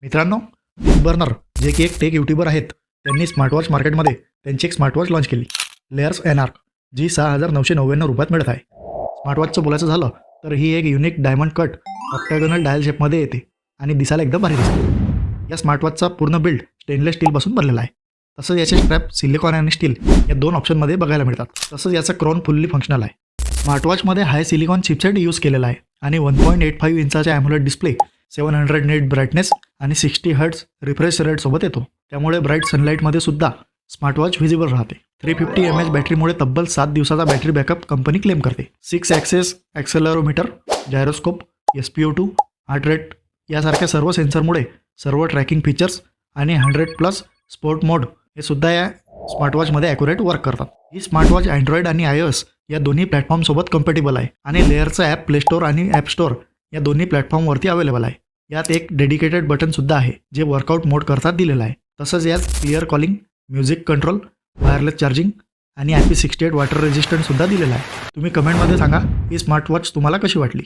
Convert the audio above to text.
मित्रांनो, बर्नर जे की एक टेक यूट्यूबर आहेत, त्यांनी स्मार्टवॉच मार्केटमध्ये त्यांची एक स्मार्टवॉच लॉन्च केली, लेअर्स एनआर्क, जी 6,999 रुपयात मिळत आहे. स्मार्टवॉचचं बोलायचं झालं तर ही एक युनिक डायमंड कट ऑक्टॅगोनल डायल शेपमध्ये येते आणि दिसायला एकदम भारी दिसते. या स्मार्टवॉचचा पूर्ण बिल्ड स्टेनलेस स्टीलपासून बनलेला आहे. तसंच याचे स्ट्रॅप सिलिकॉन आणि स्टील या दोन ऑप्शनमध्ये बघायला मिळतात. तसंच याचा क्रोन फुल्ली फंक्शनल आहे. स्मार्टवॉचमध्ये हाय सिलिकॉन चिपसेट यूज केलेला आहे आणि 1.85 इंचाचा ॲम्युलेट डिस्प्ले, 700 नेट ब्राईटनेस आणि 60 हर्ट्ज रिफ्रेश रेटसोबत येतो. त्यामुळे ब्राईट सनलाईटमध्ये सुद्धा स्मार्टवॉच व्हिजिबल राहते. 350 mAh बॅटरीमुळे तब्बल 7 दिवसाचा बॅटरी बॅकअप कंपनी क्लेम करते. 6 axis accelerometer, gyroscope, SpO2, heart rate यासारख्या सर्व सेन्सरमुळे सर्व ट्रॅकिंग फीचर्स आणि 100+ स्पोर्ट मोड हे सुद्धा या स्मार्टवॉचमध्ये ॲक्युरेट वर्क करतात. ही स्मार्टवॉच अँड्रॉइड आणि iOS या दोन्ही प्लॅटफॉर्मसोबत कम्पॅटिबल आहे आणि लेअरचं ॲप प्ले स्टोअर आणि ॲप स्टोअर या दोन्ही प्लॅटफॉर्मवरती अवेलेबल आहे. यात एक डेडिकेटेड बटनसुद्धा आहे जे वर्कआउट मोड करता दिलेलं आहे. तसंच यात clear calling, music control, wireless charging आणि IP68 वॉटर रेजिस्टंटसुद्धा दिलेला आहे. तुम्ही कमेंटमध्ये सांगा ही स्मार्टवॉच तुम्हाला कशी वाटली.